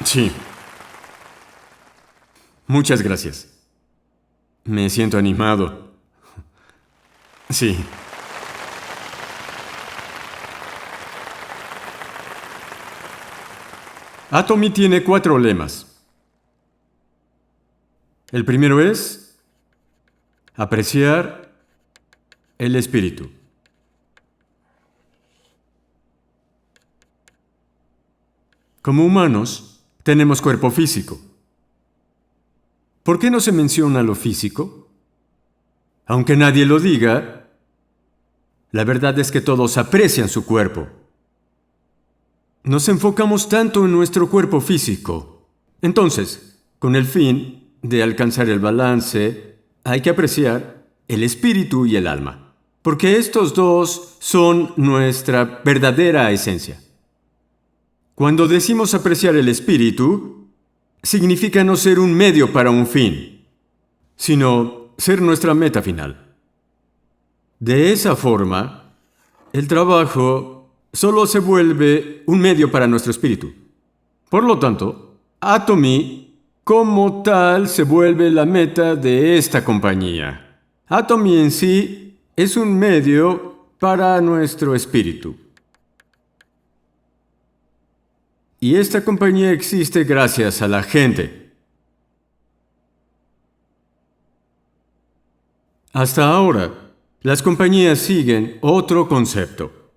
Sí. Muchas gracias. Me siento animado. Sí. Atomy tiene 4 lemas. El primero es apreciar el espíritu. Como humanos, tenemos cuerpo físico. ¿Por qué no se menciona lo físico? Aunque nadie lo diga, la verdad es que todos aprecian su cuerpo. Nos enfocamos tanto en nuestro cuerpo físico. Entonces, con el fin de alcanzar el balance, hay que apreciar el espíritu y el alma, porque estos dos son nuestra verdadera esencia. Cuando decimos apreciar el espíritu, significa no ser un medio para un fin, sino ser nuestra meta final. De esa forma, el trabajo solo se vuelve un medio para nuestro espíritu. Por lo tanto, Atomy como tal se vuelve la meta de esta compañía. Atomy en sí es un medio para nuestro espíritu. Y esta compañía existe gracias a la gente. Hasta ahora, las compañías siguen otro concepto.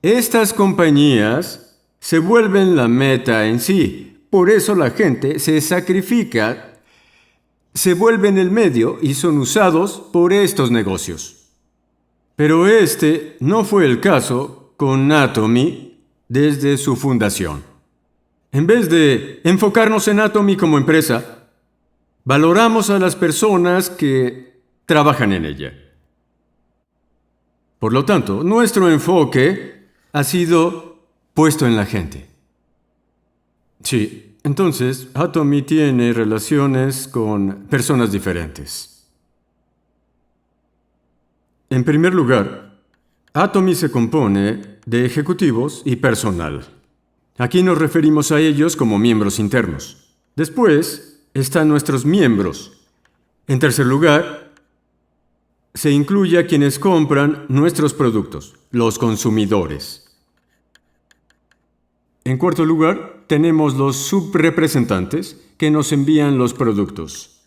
Estas compañías se vuelven la meta en sí. Por eso la gente se sacrifica, se vuelven el medio y son usados por estos negocios. Pero este no fue el caso con Atomy desde su fundación. En vez de enfocarnos en Atomy como empresa, valoramos a las personas que trabajan en ella. Por lo tanto, nuestro enfoque ha sido puesto en la gente. Sí, entonces Atomy tiene relaciones con personas diferentes. En primer lugar, Atomy se compone de ejecutivos y personal. Aquí nos referimos a ellos como miembros internos. Después están nuestros miembros. En tercer lugar, se incluye a quienes compran nuestros productos, los consumidores. En cuarto lugar, tenemos los subrepresentantes que nos envían los productos.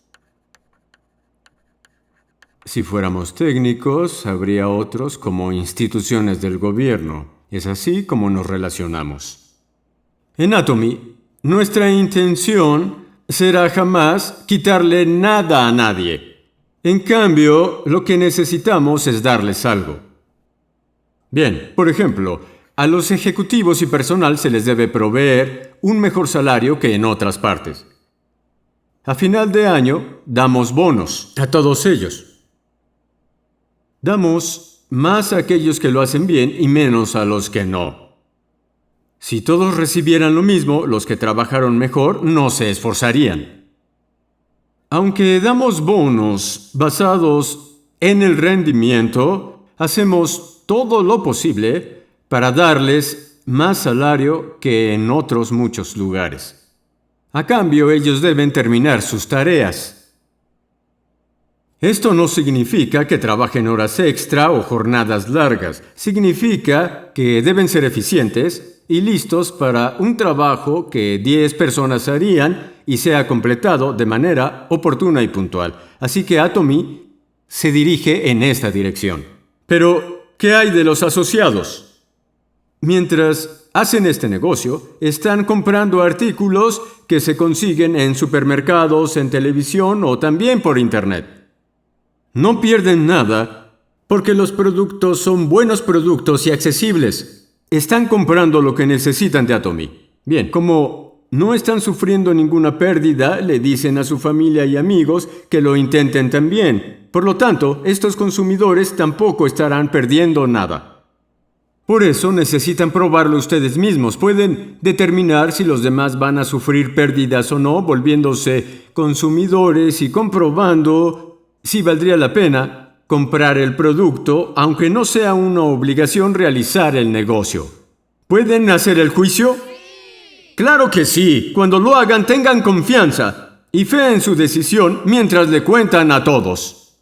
Si fuéramos técnicos, habría otros como instituciones del gobierno. Es así como nos relacionamos. En Atomy, nuestra intención será jamás quitarle nada a nadie. En cambio, lo que necesitamos es darles algo. Bien, por ejemplo, a los ejecutivos y personal se les debe proveer un mejor salario que en otras partes. A final de año, damos bonos a todos ellos. Damos más a aquellos que lo hacen bien y menos a los que no. Si todos recibieran lo mismo, los que trabajaron mejor no se esforzarían. Aunque damos bonos basados en el rendimiento, hacemos todo lo posible para darles más salario que en otros muchos lugares. A cambio, ellos deben terminar sus tareas. Esto no significa que trabajen horas extra o jornadas largas. Significa que deben ser eficientes y listos para un trabajo que 10 personas harían y sea completado de manera oportuna y puntual. Así que Atomy se dirige en esta dirección. Pero, ¿qué hay de los asociados? Mientras hacen este negocio, están comprando artículos que se consiguen en supermercados, en televisión o también por Internet. No pierden nada porque los productos son buenos productos y accesibles. Están comprando lo que necesitan de Atomy. Bien, como no están sufriendo ninguna pérdida, le dicen a su familia y amigos que lo intenten también. Por lo tanto, estos consumidores tampoco estarán perdiendo nada. Por eso necesitan probarlo ustedes mismos. Pueden determinar si los demás van a sufrir pérdidas o no, volviéndose consumidores y comprobando si valdría la pena comprar el producto, aunque no sea una obligación realizar el negocio. ¿Pueden hacer el juicio? Claro que sí. Cuando lo hagan, tengan confianza y fe en su decisión mientras le cuentan a todos.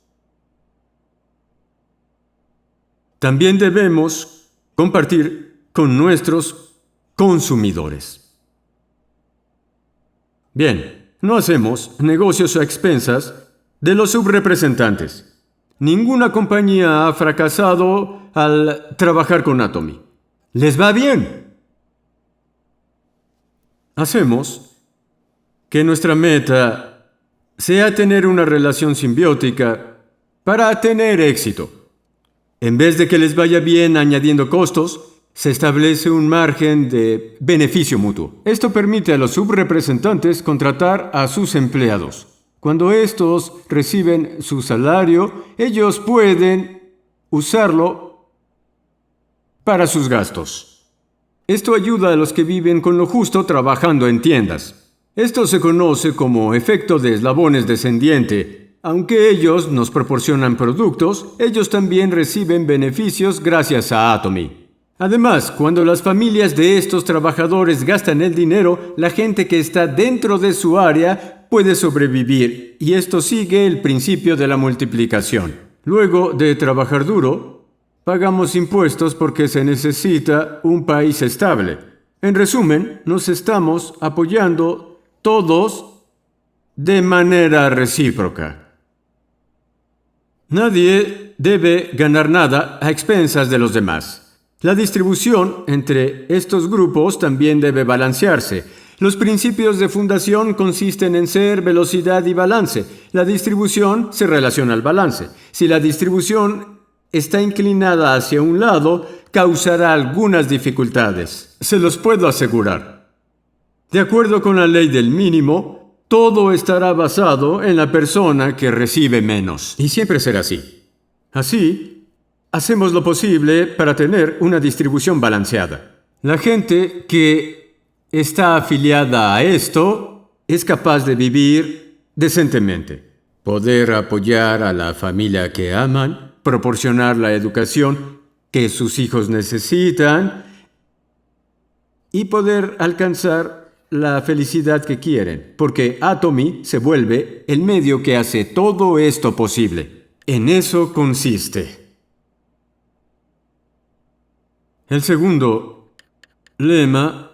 También debemos compartir con nuestros consumidores. Bien, no hacemos negocios a expensas de los subrepresentantes. Ninguna compañía ha fracasado al trabajar con Atomy. Les va bien. Hacemos que nuestra meta sea tener una relación simbiótica para tener éxito. En vez de que les vaya bien añadiendo costos, se establece un margen de beneficio mutuo. Esto permite a los subrepresentantes contratar a sus empleados. Cuando estos reciben su salario, ellos pueden usarlo para sus gastos. Esto ayuda a los que viven con lo justo trabajando en tiendas. Esto se conoce como efecto de eslabones descendiente. Aunque ellos nos proporcionan productos, ellos también reciben beneficios gracias a Atomy. Además, cuando las familias de estos trabajadores gastan el dinero, la gente que está dentro de su área puede sobrevivir, y esto sigue el principio de la multiplicación. Luego de trabajar duro, pagamos impuestos porque se necesita un país estable. En resumen, nos estamos apoyando todos de manera recíproca. Nadie debe ganar nada a expensas de los demás. La distribución entre estos grupos también debe balancearse. Los principios de fundación consisten en ser, velocidad y balance. La distribución se relaciona al balance. Si la distribución está inclinada hacia un lado, causará algunas dificultades. Se los puedo asegurar. De acuerdo con la ley del mínimo, todo estará basado en la persona que recibe menos. Y siempre será así. Así, hacemos lo posible para tener una distribución balanceada. La gente que está afiliada a esto es capaz de vivir decentemente, poder apoyar a la familia que aman, proporcionar la educación que sus hijos necesitan y poder alcanzar la felicidad que quieren, porque Atomy se vuelve el medio que hace todo esto posible. En eso consiste. El segundo lema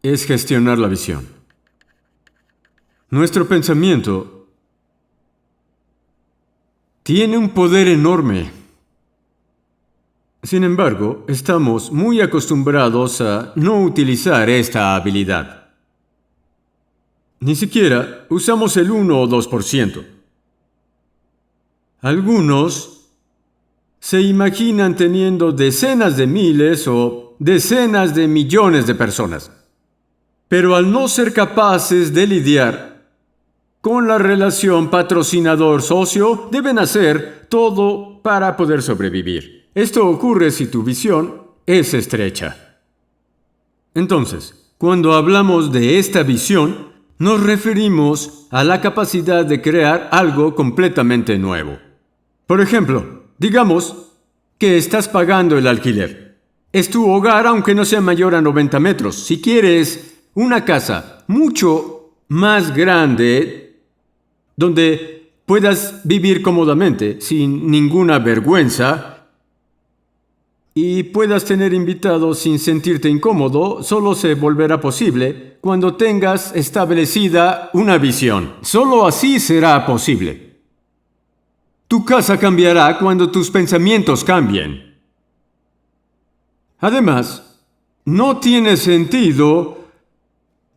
es gestionar la visión. Nuestro pensamiento tiene un poder enorme. Sin embargo, estamos muy acostumbrados a no utilizar esta habilidad. Ni siquiera usamos el 1 o 2%. Algunos se imaginan teniendo decenas de miles o decenas de millones de personas. Pero al no ser capaces de lidiar con la relación patrocinador-socio, deben hacer todo para poder sobrevivir. Esto ocurre si tu visión es estrecha. Entonces, cuando hablamos de esta visión, nos referimos a la capacidad de crear algo completamente nuevo. Por ejemplo, digamos que estás pagando el alquiler. Es tu hogar aunque no sea mayor a 90 metros. Si quieres una casa mucho más grande donde puedas vivir cómodamente, sin ninguna vergüenza, y puedas tener invitados sin sentirte incómodo, solo se volverá posible cuando tengas establecida una visión. Solo así será posible. Tu casa cambiará cuando tus pensamientos cambien. Además, no tiene sentido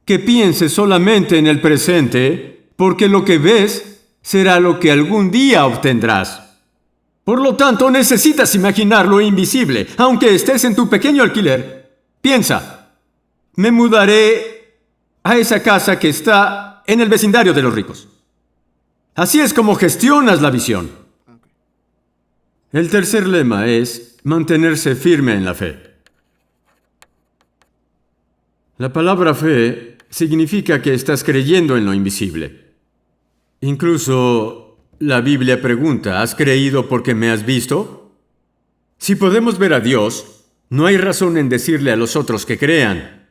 que pienses solamente en el presente, porque lo que ves será lo que algún día obtendrás. Por lo tanto, necesitas imaginar lo invisible, aunque estés en tu pequeño alquiler. Piensa, me mudaré a esa casa que está en el vecindario de los ricos. Así es como gestionas la visión. El tercer lema es mantenerse firme en la fe. La palabra fe significa que estás creyendo en lo invisible. Incluso la Biblia pregunta, ¿has creído porque me has visto? Si podemos ver a Dios, no hay razón en decirle a los otros que crean.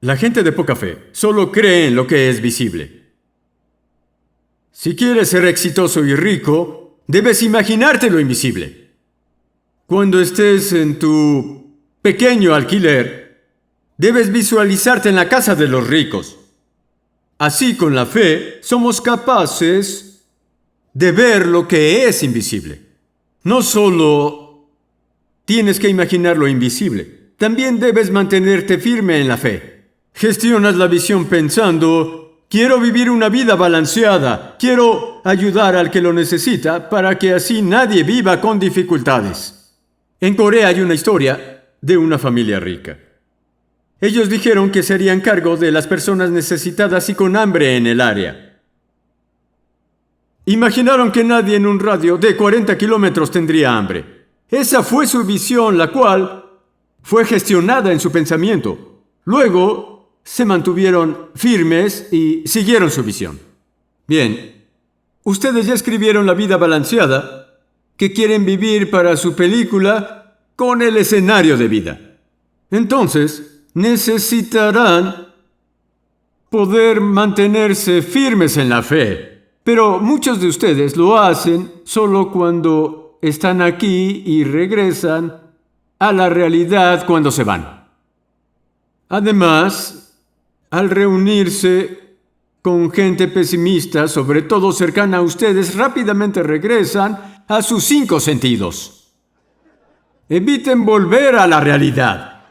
La gente de poca fe solo cree en lo que es visible. Si quieres ser exitoso y rico, debes imaginarte lo invisible. Cuando estés en tu pequeño alquiler, debes visualizarte en la casa de los ricos. Así, con la fe, somos capaces de ver lo que es invisible. No solo tienes que imaginar lo invisible, también debes mantenerte firme en la fe. Gestionas la visión pensando: quiero vivir una vida balanceada, quiero ayudar al que lo necesita para que así nadie viva con dificultades. En Corea hay una historia de una familia rica. Ellos dijeron que se harían cargo de las personas necesitadas y con hambre en el área. Imaginaron que nadie en un radio de 40 kilómetros tendría hambre. Esa fue su visión, la cual fue gestionada en su pensamiento. Luego se mantuvieron firmes y siguieron su visión. Bien, ustedes ya escribieron la vida balanceada que quieren vivir para su película con el escenario de vida. Entonces, necesitarán poder mantenerse firmes en la fe. Pero muchos de ustedes lo hacen solo cuando están aquí y regresan a la realidad cuando se van. Además, al reunirse con gente pesimista, sobre todo cercana a ustedes, rápidamente regresan a sus 5 sentidos. Eviten volver a la realidad.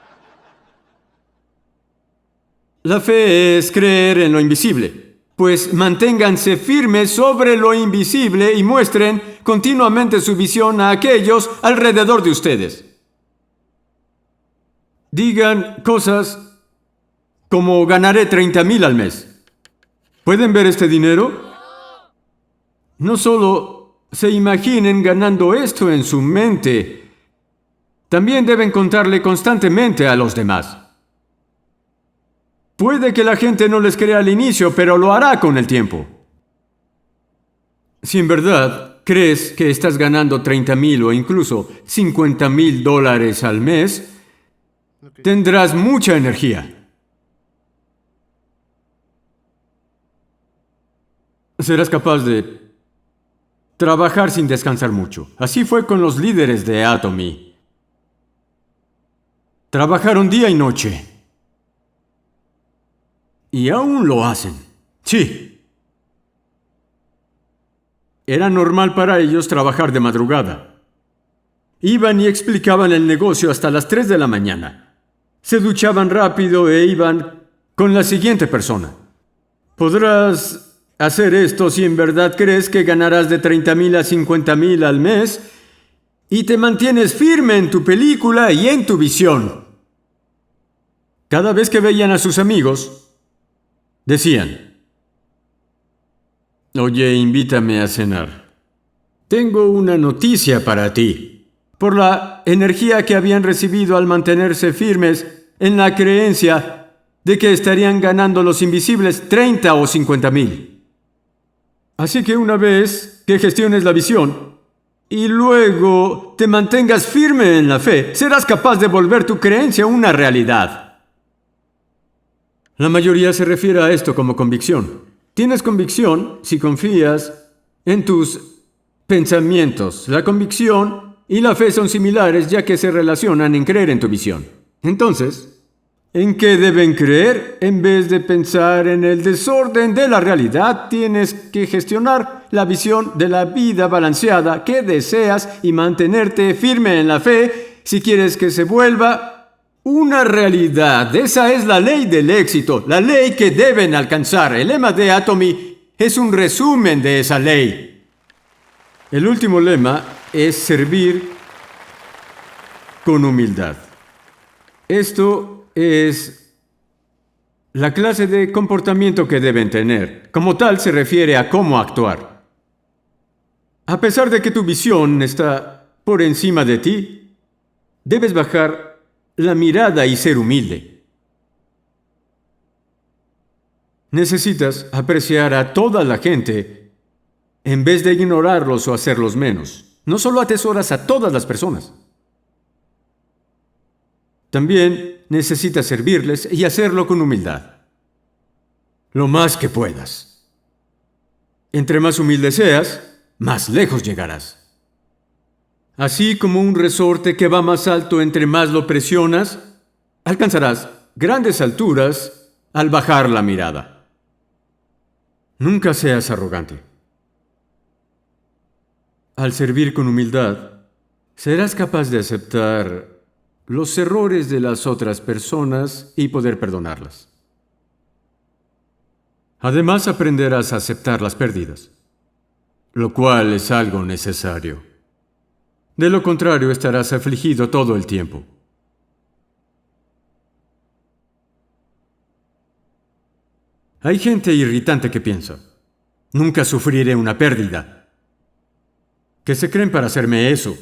La fe es creer en lo invisible, pues manténganse firmes sobre lo invisible y muestren continuamente su visión a aquellos alrededor de ustedes. Digan cosas como: ganaré 30,000 al mes. ¿Pueden ver este dinero? No solo se imaginen ganando esto en su mente, también deben contarle constantemente a los demás. Puede que la gente no les crea al inicio, pero lo hará con el tiempo. Si en verdad crees que estás ganando 30,000 o incluso $50,000 al mes, tendrás mucha energía. Serás capaz de trabajar sin descansar mucho. Así fue con los líderes de Atomy. Trabajaron día y noche. Y aún lo hacen. Sí. Era normal para ellos trabajar de madrugada. Iban y explicaban el negocio hasta las 3 de la mañana. Se duchaban rápido e iban con la siguiente persona. Podrás hacer esto si en verdad crees que ganarás de 30,000 a 50,000 al mes y te mantienes firme en tu película y en tu visión. Cada vez que veían a sus amigos, decían: oye, invítame a cenar. Tengo una noticia para ti. Por la energía que habían recibido al mantenerse firmes en la creencia de que estarían ganando los invisibles 30 o 50,000. Así que una vez que gestiones la visión y luego te mantengas firme en la fe, serás capaz de volver tu creencia una realidad. La mayoría se refiere a esto como convicción. Tienes convicción si confías en tus pensamientos. La convicción y la fe son similares ya que se relacionan en creer en tu visión. Entonces, ¿en qué deben creer? En vez de pensar en el desorden de la realidad, tienes que gestionar la visión de la vida balanceada que deseas y mantenerte firme en la fe si quieres que se vuelva una realidad. Esa es la ley del éxito, la ley que deben alcanzar. El lema de Atomy es un resumen de esa ley. El último lema es servir con humildad. Esto es la clase de comportamiento que deben tener. Como tal, se refiere a cómo actuar. A pesar de que tu visión está por encima de ti, debes bajar la mirada y ser humilde. Necesitas apreciar a toda la gente en vez de ignorarlos o hacerlos menos. No solo atesoras a todas las personas. También necesitas servirles y hacerlo con humildad. Lo más que puedas. Entre más humilde seas, más lejos llegarás. Así como un resorte que va más alto entre más lo presionas, alcanzarás grandes alturas al bajar la mirada. Nunca seas arrogante. Al servir con humildad, serás capaz de aceptar los errores de las otras personas y poder perdonarlas. Además, aprenderás a aceptar las pérdidas, lo cual es algo necesario. De lo contrario, estarás afligido todo el tiempo. Hay gente irritante que piensa, nunca sufriré una pérdida. ¿Qué se creen para hacerme eso?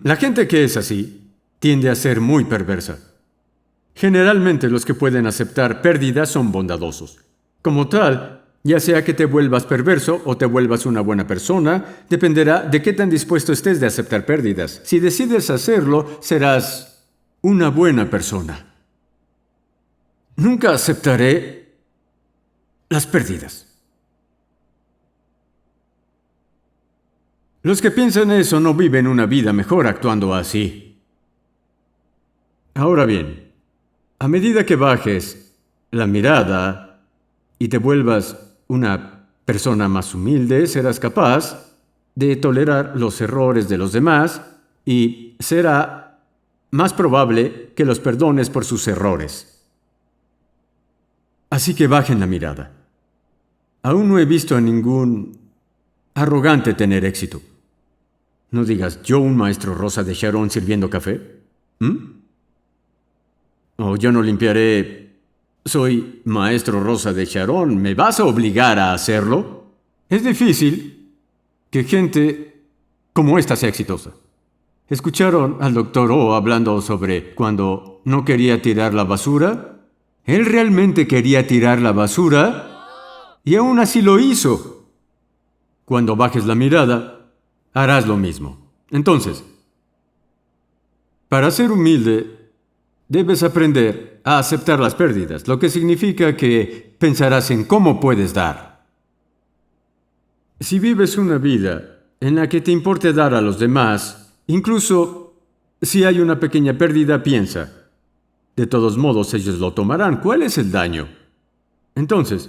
La gente que es así tiende a ser muy perversa. Generalmente los que pueden aceptar pérdidas son bondadosos. Como tal, ya sea que te vuelvas perverso o te vuelvas una buena persona, dependerá de qué tan dispuesto estés de aceptar pérdidas. Si decides hacerlo, serás una buena persona. Nunca aceptaré las pérdidas. Los que piensan eso no viven una vida mejor actuando así. Ahora bien, a medida que bajes la mirada y te vuelvas una persona más humilde, serás capaz de tolerar los errores de los demás y será más probable que los perdones por sus errores. Así que bajen la mirada. Aún no he visto a ningún arrogante tener éxito. No digas, yo un maestro Rosa de Sharon sirviendo café. O yo no limpiaré. Soy maestro Rosa de Sharon. ¿Me vas a obligar a hacerlo? Es difícil que gente como esta sea exitosa. ¿Escucharon al Dr. O hablando sobre cuando no quería tirar la basura? Él realmente quería tirar la basura y aún así lo hizo. Cuando bajes la mirada, harás lo mismo. Entonces, para ser humilde, debes aprender a aceptar las pérdidas, lo que significa que pensarás en cómo puedes dar. Si vives una vida en la que te importe dar a los demás, incluso si hay una pequeña pérdida, piensa, de todos modos ellos lo tomarán. ¿Cuál es el daño? Entonces,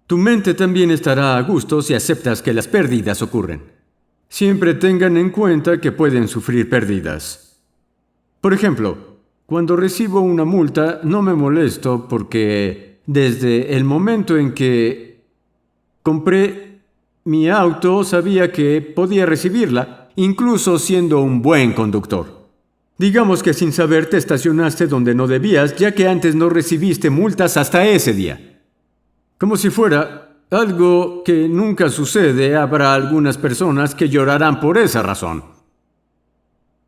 tu mente también estará a gusto si aceptas que las pérdidas ocurren. Siempre tengan en cuenta que pueden sufrir pérdidas. Por ejemplo, cuando recibo una multa, no me molesto porque desde el momento en que compré mi auto sabía que podía recibirla, incluso siendo un buen conductor. Digamos que sin saber te estacionaste donde no debías, ya que antes no recibiste multas hasta ese día. Como si fuera algo que nunca sucede, habrá algunas personas que llorarán por esa razón.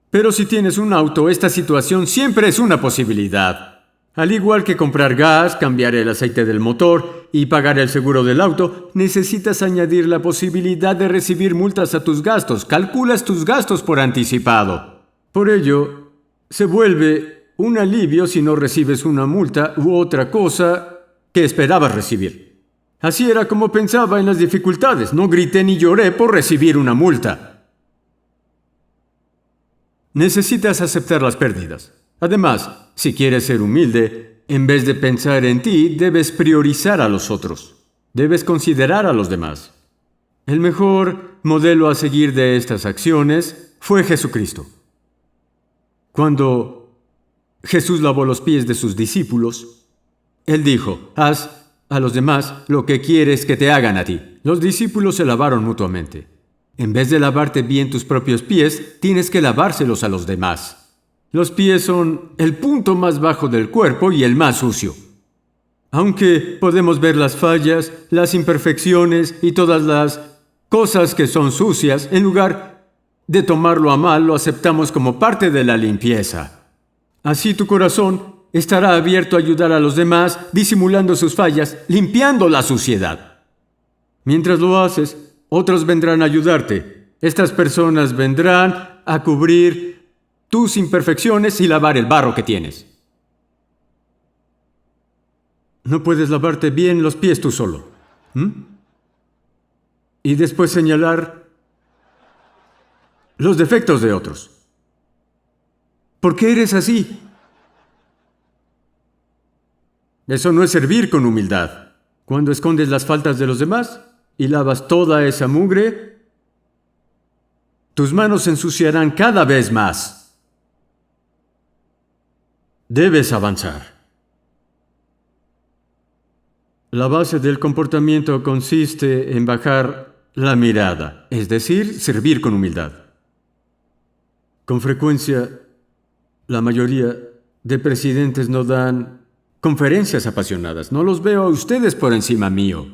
Pero si tienes un auto, esta situación siempre es una posibilidad. Al igual que comprar gas, cambiar el aceite del motor y pagar el seguro del auto, necesitas añadir la posibilidad de recibir multas a tus gastos. Calculas tus gastos por anticipado. Por ello, se vuelve un alivio si no recibes una multa u otra cosa que esperabas recibir. Así era como pensaba en las dificultades. No grité ni lloré por recibir una multa. Necesitas aceptar las pérdidas. Además, si quieres ser humilde, en vez de pensar en ti, debes priorizar a los otros. Debes considerar a los demás. El mejor modelo a seguir de estas acciones fue Jesucristo. Cuando Jesús lavó los pies de sus discípulos, Él dijo, haz a los demás lo que quieres que te hagan a ti. Los discípulos se lavaron mutuamente. En vez de lavarte bien tus propios pies, tienes que lavárselos a los demás. Los pies son el punto más bajo del cuerpo y el más sucio. Aunque podemos ver las fallas, las imperfecciones y todas las cosas que son sucias, en lugar de tomarlo a mal, lo aceptamos como parte de la limpieza. Así tu corazón estará abierto a ayudar a los demás, disimulando sus fallas, limpiando la suciedad. Mientras lo haces, otros vendrán a ayudarte. Estas personas vendrán a cubrir tus imperfecciones y lavar el barro que tienes. No puedes lavarte bien los pies tú solo. Y después señalar los defectos de otros. ¿Por qué eres así? Eso no es servir con humildad. Cuando escondes las faltas de los demás y lavas toda esa mugre, tus manos se ensuciarán cada vez más. Debes avanzar. La base del comportamiento consiste en bajar la mirada, es decir, servir con humildad. Con frecuencia, la mayoría de presidentes no dan conferencias apasionadas. No los veo a ustedes por encima mío.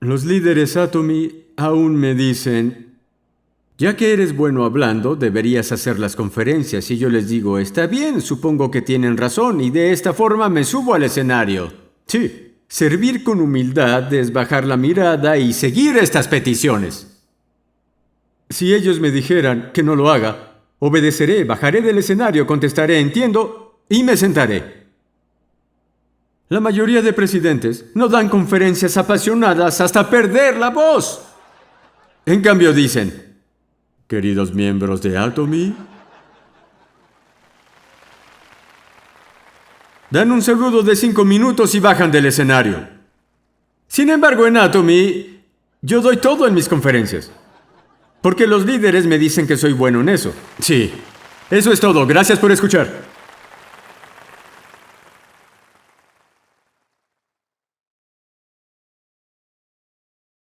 Los líderes Atomy aún me dicen, ya que eres bueno hablando, deberías hacer las conferencias. Y yo les digo, está bien, supongo que tienen razón, y de esta forma me subo al escenario. Sí, servir con humildad es bajar la mirada y seguir estas peticiones. Si ellos me dijeran que no lo haga, obedeceré, bajaré del escenario, contestaré, entiendo, y me sentaré. La mayoría de presidentes no dan conferencias apasionadas hasta perder la voz. En cambio dicen, queridos miembros de Atomy, dan un saludo de 5 minutos y bajan del escenario. Sin embargo, en Atomy, yo doy todo en mis conferencias. Porque los líderes me dicen que soy bueno en eso. Sí, eso es todo. Gracias por escuchar.